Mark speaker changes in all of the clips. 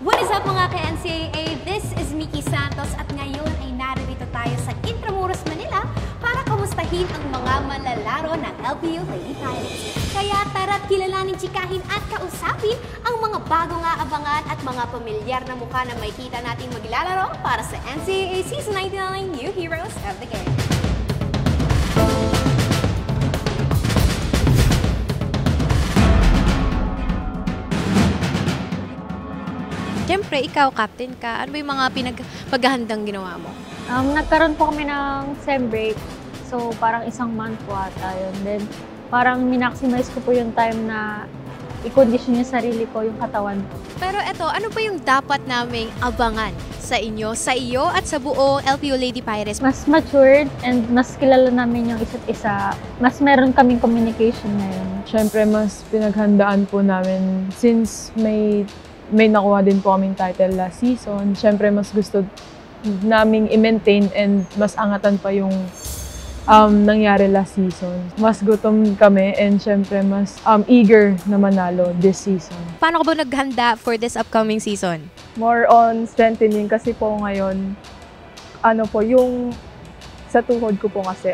Speaker 1: What is up mga ka-NCAA? This is Mickey Santos at ngayon ay narito tayo sa Intramuros, Manila para kamustahin ang mga manlalaro ng LPU Lady Pirates. Kaya tara't kilalanin, tsikahin at kausapin ang mga bagong aabangan at mga pamilyar na mukha na makikita natin maglalaro para sa NCAA Season 99 New Heroes of the Game. Siyempre, ikaw, captain ka. Ano ba yung mga pinagpaghahandang ginawa mo?
Speaker 2: Nagkaroon po kami ng SEM break. So, parang isang month po ata yun. Then, parang minaximize ko po yung time na i-condition yung sarili ko, yung katawan ko.
Speaker 1: Pero eto, ano ba yung dapat naming abangan sa inyo, sa iyo at sa buong LPU Lady Pirates?
Speaker 2: Mas matured and mas kilala namin yung isa't isa. Mas meron kaming communication ngayon.
Speaker 3: Siyempre, mas pinaghandaan po namin since may nakuha din po kaming title last season. Siyempre, mas gusto naming i-maintain and mas angatan pa yung nangyari last season. Mas gutom kami and siyempre, mas eager na manalo this season.
Speaker 1: Paano ka ba naghanda for this upcoming season?
Speaker 3: More on strengthening kasi po ngayon, yung sa tuhod ko po kasi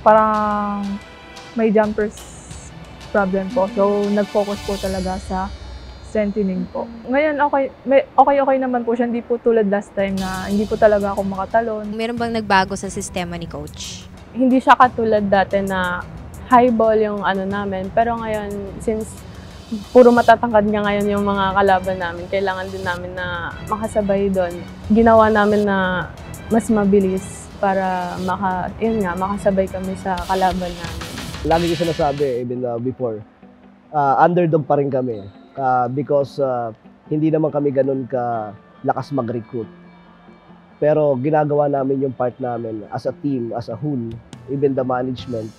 Speaker 3: parang may jumpers problem po. So, nag-focus po talaga sa strengthening po. Ngayon, okay naman po siya. Hindi po tulad last time na hindi po talaga ako makatalon.
Speaker 1: Meron bang nagbago sa sistema ni Coach?
Speaker 4: Hindi siya katulad dati na high ball yung namin. Pero ngayon, since puro matatangkad niya ngayon yung mga kalaban namin, kailangan din namin na makasabay doon. Ginawa namin na mas mabilis para makasabay kami sa kalaban namin.
Speaker 5: Lagi ko sinasabi, even before, underdog pa rin kami. Because hindi naman kami ganun lakas mag-recruit. Pero ginagawa namin yung part namin as a team, as a whole, even the management,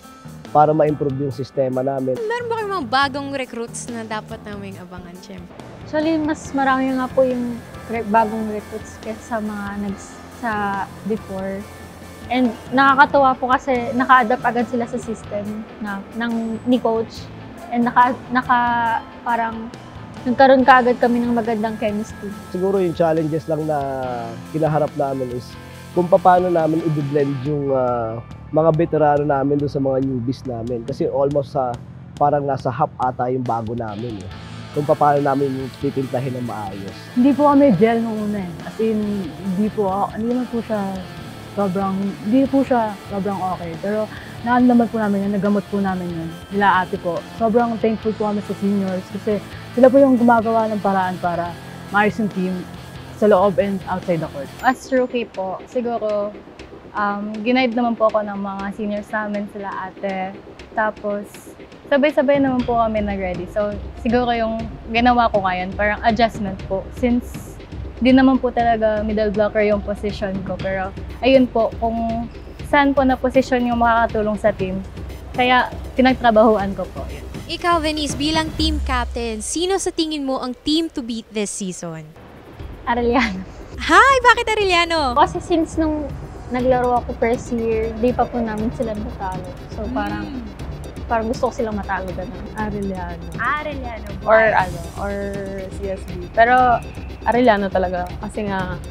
Speaker 5: para ma-improve yung sistema namin.
Speaker 1: Meron ba kayong mga bagong recruits na dapat namin abangan, syempre?
Speaker 2: Actually, mas marami nga po yung bagong recruits kaysa mga sa before. And nakakatuwa po kasi naka-adapt agad sila sa system ni Coach. And parang nagkaroon kaagad kami ng magandang chemistry.
Speaker 5: Siguro yung challenges lang na kinaharap namin is kung paano namin i-blend yung mga veterano namin doon sa mga newbies namin. Kasi almost parang nasa half ata yung bago namin. Kung paano namin titimplahin ng maayos.
Speaker 6: Hindi po kami gel nung una eh. As in, hindi po siya sobrang okay. Pero naman po namin yun, nagamot po namin yun. Nila ate po. Sobrang thankful po kami sa seniors kasi sila po yung gumagawa ng paraan para maayos yung team sa loob and outside the court.
Speaker 7: As rookie po, siguro ginaid naman po ako ng mga seniors namin, sila ate. Tapos sabay-sabay naman po kami nag-ready. So siguro yung ginawa ko ngayon, parang adjustment po. Since di naman po talaga middle blocker yung position ko. Pero ayun po, kung saan po na position yung makakatulong sa team. Kaya pinagtrabahuan ko po.
Speaker 1: Ikaw, Venice, bilang team captain, sino sa tingin mo ang team to beat this season?
Speaker 2: Arellano.
Speaker 1: Hi! Bakit Arellano?
Speaker 2: Kasi since nung naglaro ako first year, di pa po namin sila natalo. So parang gusto ko silang matalo ganun.
Speaker 3: Arellano.
Speaker 1: Arellano.
Speaker 4: Or CSB. Pero Arellano talaga. Kasi nga,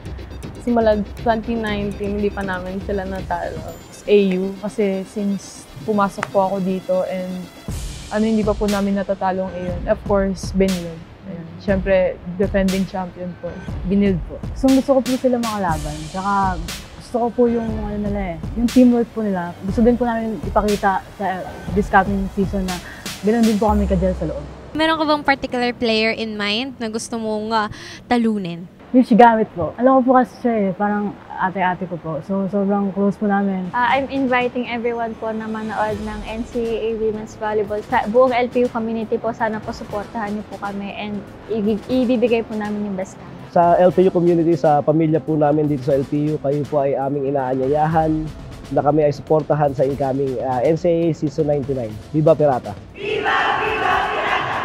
Speaker 4: simula 2019, hindi pa namin sila natalo.
Speaker 3: AU kasi since pumasok po ako dito and hindi pa po namin natatalo ang AU. Of course, Benilde. Siyempre, defending champion po.
Speaker 6: Binild po. Gusto ko po sila makalaban. Tsaka gusto ko po yung yung teamwork po nila. Gusto din po namin ipakita sa this coming season na ganoon din po kami ka-gel sa loob.
Speaker 1: Meron ka bang particular player in mind na gusto mong talunin?
Speaker 6: Yung Shigamit po. Alam ko po kasi siya parang ate-ate ko po. So, sobrang close po namin.
Speaker 2: I'm inviting everyone po na manood ng NCAA Women's Volleyball. Sa buong LPU community po, sana po supportahan niyo po kami and ibibigay po namin yung best namin.
Speaker 5: Sa LPU community, sa pamilya po namin dito sa LPU, kayo po ay aming inaanyayahan na kami ay suportahan sa incoming NCAA Season 99. Viva Pirata! Viva! Viva Pirata!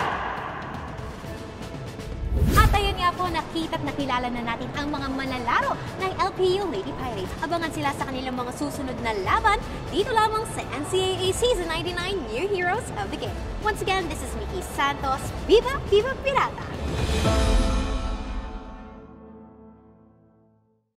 Speaker 1: At ayun nga po, nakita't nakilala na natin ang mga manlalaro ng LPU Lady Pirates. Abangan sila sa kanilang mga susunod na laban dito lamang sa NCAA Season 99 New Heroes of the Game. Once again, this is Mickey Santos. Viva! Viva Pirata!